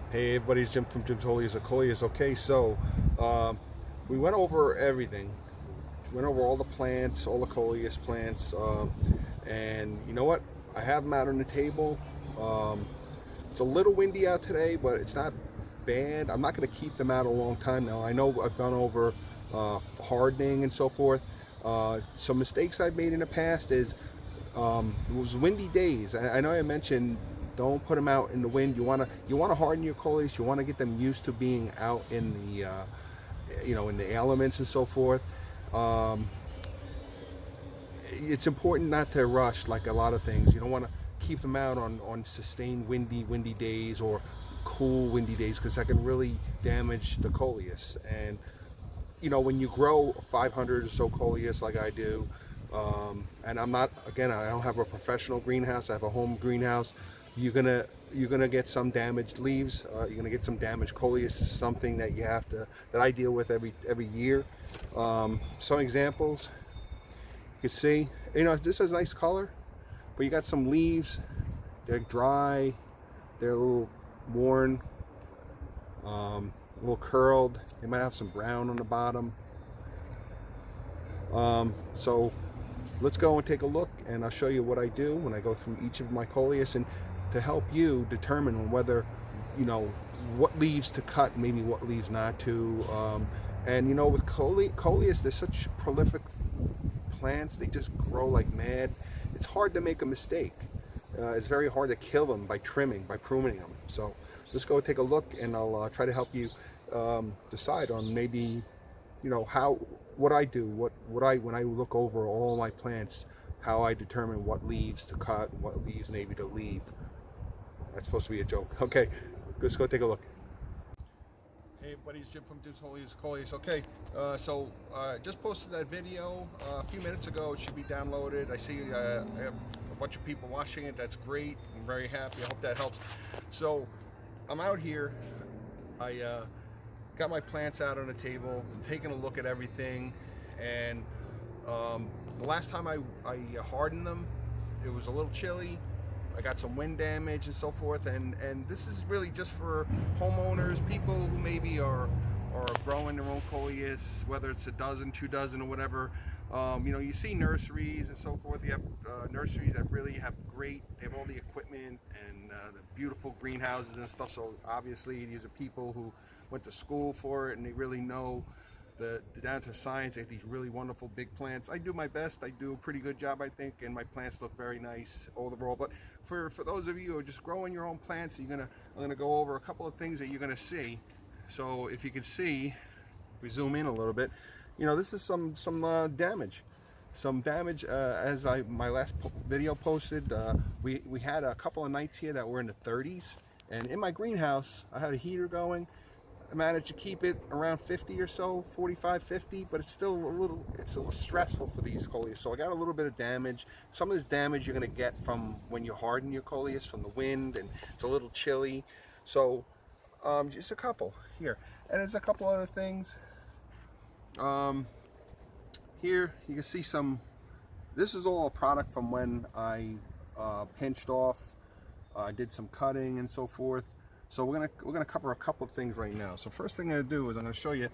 Hey everybody, it's Jim from Jim's Coleus. Okay, so we went over everything. Went over all the plants, all the Coleus plants, and you know what? I have them out on the table. It's a little windy out today, but it's not bad. I'm not going to keep them out a long time now. I know I've gone over hardening and so forth. Some mistakes I've made in the past is it was windy days. I know I mentioned don't put them out in the wind. You wanna harden your Coleus. You want to get them used to being out in the in the elements and so forth. It's important not to rush like a lot of things. You don't want to keep them out on sustained windy days or cool windy days because that can really damage the Coleus. And when you grow 500 or so Coleus like I do, and I don't have a professional greenhouse. I have a home greenhouse. You're gonna get some damaged leaves. You're gonna get some damaged Coleus. It's something that that I deal with every year. Some examples. You can see, this has nice color, but you got some leaves. They're dry. They're a little worn, a little curled. They might have some brown on the bottom. So let's go and take a look, and I'll show you what I do when I go through each of my Coleus, and to help you determine whether what leaves to cut, maybe what leaves not to. And with Coleus, they're such prolific plants. They just grow like mad. It's hard to make a mistake. It's very hard to kill them by trimming, by pruning them. So let's go take a look, and I'll try to help you decide on maybe what I do, when I look over all my plants, how I determine what leaves to cut, what leaves maybe to leave. That's supposed to be a joke. Okay, let's go take a look. Hey everybody, it's Jim from Jim's Coleus. Okay, so just posted that video a few minutes ago. It should be downloaded. I see I have a bunch of people watching it. That's great. I'm very happy. I hope that helps. So I'm out here. I got my plants out on the table. I'm taking a look at everything, and the last time I hardened them, it was a little chilly. I got some wind damage and so forth, and this is really just for homeowners, people who maybe are growing their own Coleus, whether it's a dozen, 2 dozen, or whatever. You see nurseries and so forth. You have nurseries that really have they have all the equipment and the beautiful greenhouses and stuff. So obviously these are people who went to school for it, and they really know the down to science. They have these really wonderful big plants. I do my best. I do a pretty good job, I think, and my plants look very nice overall. But for those of you who are just growing your own plants, I'm gonna go over a couple of things that you're gonna see. So if you can see, we zoom in a little bit. This is some damage. Some damage, as my last video posted. We had a couple of nights here that were in the 30s, and in my greenhouse I had a heater going. I managed to keep it around 50 or so, 45, 50, but it's still a little stressful for these Coleus. So I got a little bit of damage. Some of this damage you're gonna get from when you harden your Coleus, from the wind, and it's a little chilly. So just a couple here, and there's a couple other things. Here you can see some. This is all a product from when I pinched off. I did some cutting and so forth. So we're gonna cover a couple of things right now. So first thing I'm gonna do is I'm gonna show you.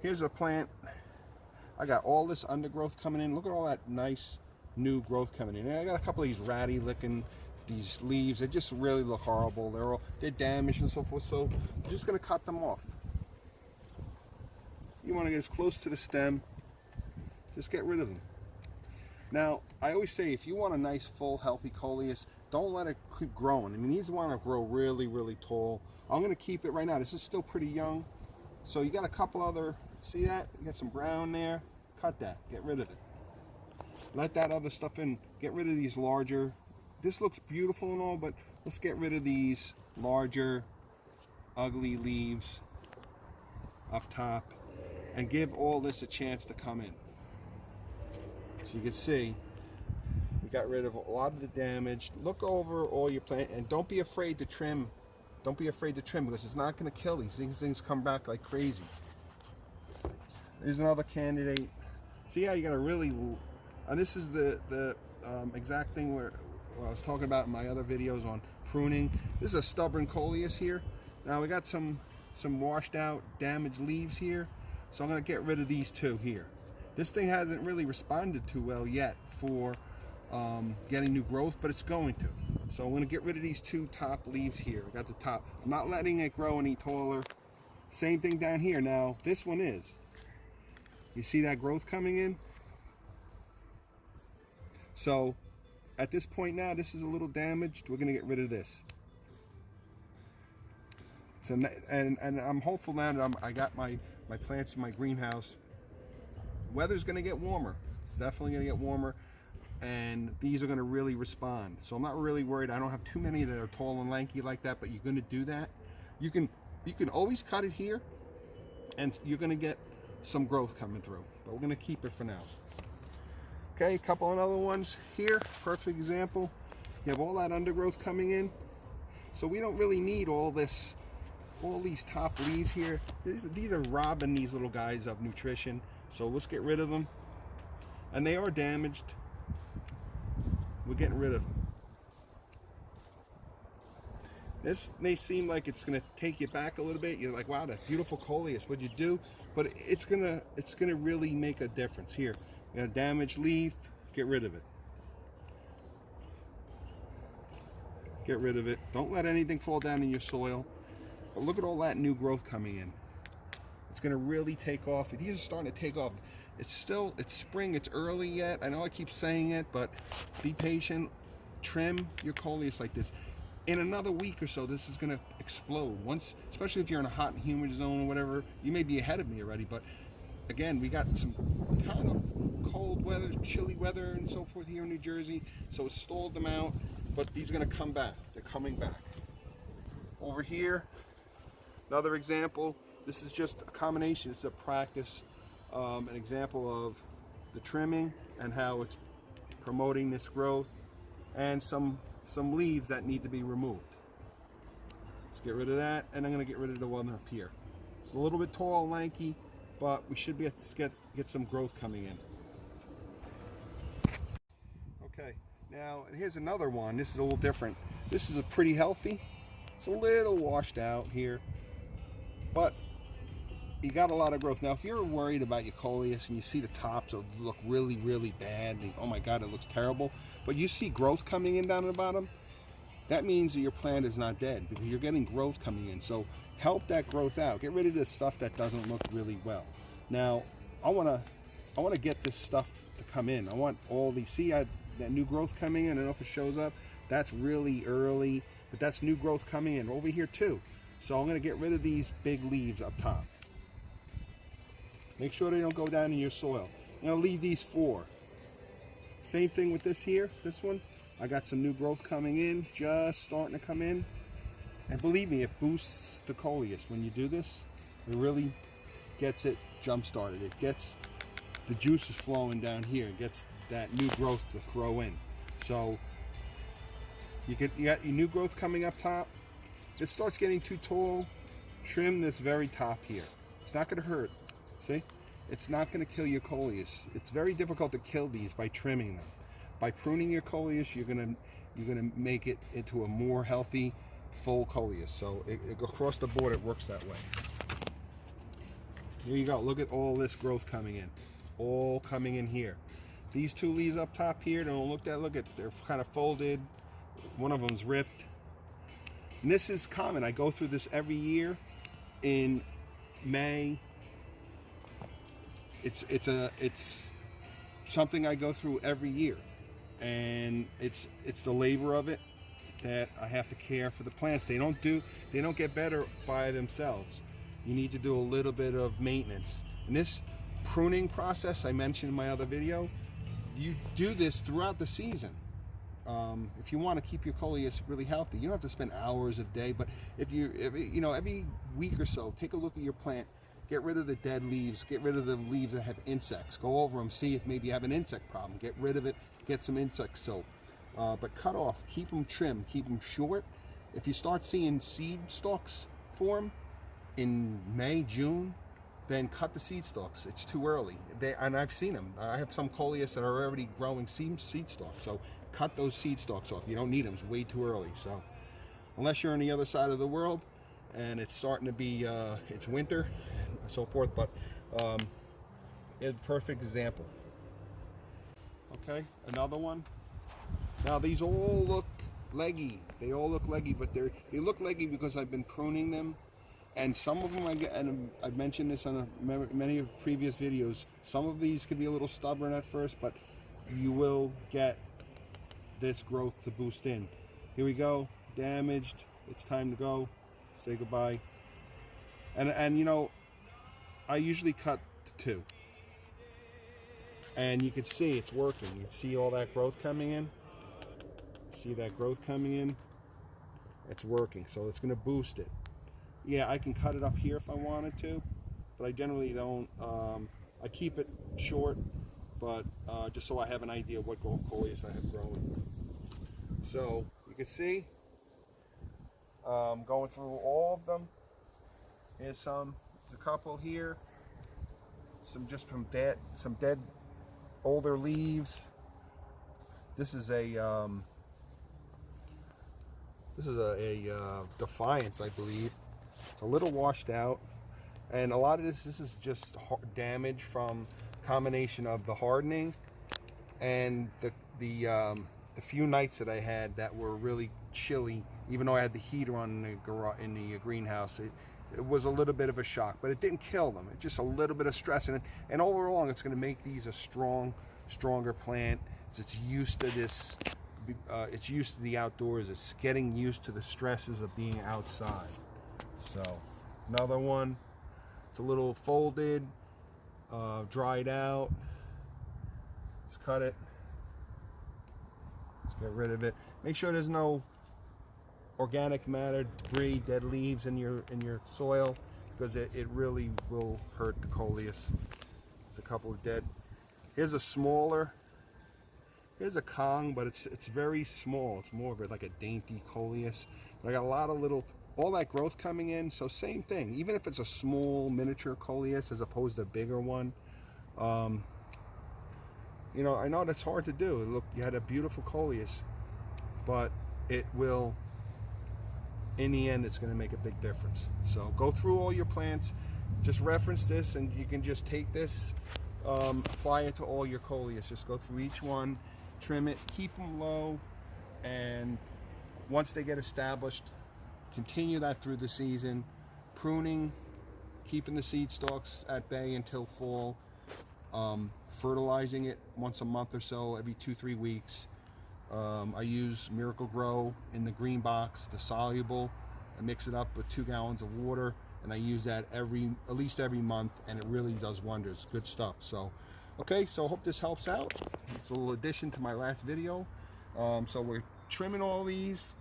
Here's a plant. I got all this undergrowth coming in. Look at all that nice new growth coming in. And I got a couple of these ratty looking these leaves. They just really look horrible. They're damaged and so forth. So I'm just gonna cut them off. You want to get as close to the stem. Just get rid of them. Now I always say, if you want a nice full healthy Coleus, don't let it keep growing. I mean, these want to grow really, really tall. I'm going to keep it right now. This is still pretty young. So you got a couple other, see that? You got some brown there. Cut that. Get rid of it. Let that other stuff in. Get rid of these larger. This looks beautiful and all, but let's get rid of these larger, ugly leaves up top and give all this a chance to come in. So you can see, got rid of a lot of the damage. Look over all your plant, and don't be afraid to trim. Don't be afraid to trim, because it's not going to kill these things. Things come back like crazy. Here's another candidate. See how you got to really, and this is the exact thing where I was talking about in my other videos on pruning. This is a stubborn Coleus here. Now we got some washed out, damaged leaves here, so I'm going to get rid of these two here. This thing hasn't really responded too well yet for getting new growth, but it's going to. So I'm going to get rid of these two top leaves here. I got the top. I'm not letting it grow any taller. Same thing down here. Now this one is. You see that growth coming in? So at this point now, this is a little damaged. We're going to get rid of this. So, and I'm hopeful now that I got my plants in my greenhouse. Weather's going to get warmer. It's definitely going to get warmer, and these are going to really respond. So I'm not really worried. I don't have too many that are tall and lanky like that, but you're going to do that. You can always cut it here, and you're going to get some growth coming through. But we're going to keep it for now. Okay, a couple of other ones here. Perfect example. You have all that undergrowth coming in, so we don't really need all these top leaves here. These are robbing these little guys of nutrition, so let's get rid of them. And they are damaged. We're getting rid of them. This may seem like it's going to take you back a little bit. You're like, wow, that beautiful Coleus, what'd you do? But it's gonna really make a difference. Here, you got a damaged leaf. Get rid of it. Get rid of it. Don't let anything fall down in your soil. But look at all that new growth coming in. It's going to really take off. These are starting to take off. It's spring. It's early yet. I know I keep saying it, but be patient. Trim your Coleus like this. In another week or so, this is going to explode. Once, especially if you're in a hot and humid zone or whatever, you may be ahead of me already. But again, we got some kind of cold weather, chilly weather, and so forth here in New Jersey. So it stalled them out. But these are going to come back. They're coming back. Over here, another example. This is just a combination. It's a practice, an example of the trimming and how it's promoting this growth, and some leaves that need to be removed. Let's get rid of that, and I'm going to get rid of the one up here. It's a little bit tall, lanky, but we should be able to get some growth coming in. Okay, now here's another one. This is a little different. This is a pretty healthy. It's a little washed out here, but you got a lot of growth. Now, if you're worried about your Coleus and you see the tops look really, really bad, and oh my God, it looks terrible, but you see growth coming in down at the bottom, that means that your plant is not dead, because you're getting growth coming in. So help that growth out. Get rid of the stuff that doesn't look really well. Now, I want to get this stuff to come in. I want all these, see that new growth coming in? I don't know if it shows up. That's really early, but that's new growth coming in over here too. So I'm going to get rid of these big leaves up top. Make sure they don't go down in your soil. I'm going to leave these 4. Same thing with this here, this one. I got some new growth coming in, just starting to come in. And believe me, it boosts the Coleus. When you do this, it really gets it jump started. It gets the juices flowing down here. It gets that new growth to grow in. So you got your new growth coming up top. If it starts getting too tall, trim this very top here. It's not going to hurt. See? It's not going to kill your Coleus. It's very difficult to kill these by trimming them. By pruning your Coleus, you're going to make it into a more healthy, full Coleus. So across the board, it works that way. Here you go. Look at all this growth coming in. All coming in here. These 2 leaves up top here, don't look at, they're kind of folded. One of them's ripped. And this is common. I go through this every year in May. It's something I go through every year, and it's the labor of it that I have to care for the plants. They don't get better by themselves. You need to do a little bit of maintenance. And this pruning process I mentioned in my other video, you do this throughout the season. If you want to keep your Coleus really healthy, you don't have to spend hours a day, but every week or so, take a look at your plant. Get rid of the dead leaves. Get rid of the leaves that have insects. Go over them, see if maybe you have an insect problem. Get rid of it. Get some insect soap. But cut off. Keep them trimmed. Keep them short. If you start seeing seed stalks form in May, June, then cut the seed stalks. It's too early. And I've seen them. I have some Coleus that are already growing seed stalks. So cut those seed stalks off. You don't need them. It's way too early. So unless you're on the other side of the world, and it's starting to be it's winter and so forth, but it's a perfect example. Okay, another one. Now these all look leggy. They all look leggy, but they look leggy because I've been pruning them. And some of them, and I've mentioned this on many of previous videos, some of these can be a little stubborn at first, but you will get this growth to boost in. Here we go, damaged. It's time to go. Say goodbye. And you know, I usually cut to 2. And you can see it's working. You can see all that growth coming in. See that growth coming in? It's working, so it's going to boost it. Yeah, I can cut it up here if I wanted to, but I generally don't. I keep it short, but just so I have an idea of what Coleus I have growing. So you can see, going through all of them. Here's a couple here. Some just from some dead older leaves. This is a Defiance, I believe. It's a little washed out, and a lot of this is just damage from combination of the hardening and the few nights that I had that were really chilly. Even though I had the heater on in the greenhouse, it was a little bit of a shock, but it didn't kill them. It's just a little bit of stress in it, and all along it's going to make these a stronger plant. It's used to this. It's used to the outdoors. It's getting used to the stresses of being outside. So another one. It's a little folded, dried out. Let's cut it. Let's get rid of it. Make sure there's no organic matter, debris, dead leaves in your soil, because it really will hurt the Coleus. There's a couple of dead. Here's a smaller. Here's a Kong, but it's very small. It's more of like a dainty Coleus. But I got a lot of all that growth coming in. So same thing. Even if it's a small miniature Coleus as opposed to a bigger one, you know, I know that's hard to do. Look, you had a beautiful Coleus, but it will, in the end, it's going to make a big difference. So go through all your plants. Just reference this, and you can just take this, apply it to all your Coleus. Just go through each one. Trim it, keep them low, and once they get established, continue that through the season. Pruning, keeping the seed stalks at bay until fall, fertilizing it once a month or so, every 2-3 weeks. I use Miracle Grow in the green box, the soluble. I mix it up with 2 gallons of water, and I use that at least every month, and it really does wonders. Good stuff. So okay, so I hope this helps out. It's a little addition to my last video. So we're trimming all these,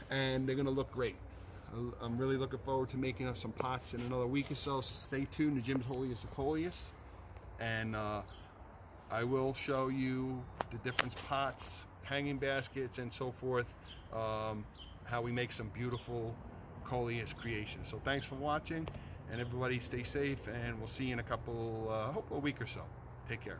and they're gonna look great. I'm really looking forward to making up some pots in another week or so, so stay tuned to Jim's Holiest of Coleus, and I will show you the different pots, hanging baskets, and so forth, how we make some beautiful Coleus creations. So thanks for watching. And everybody stay safe, and we'll see you in a week or so. Take care.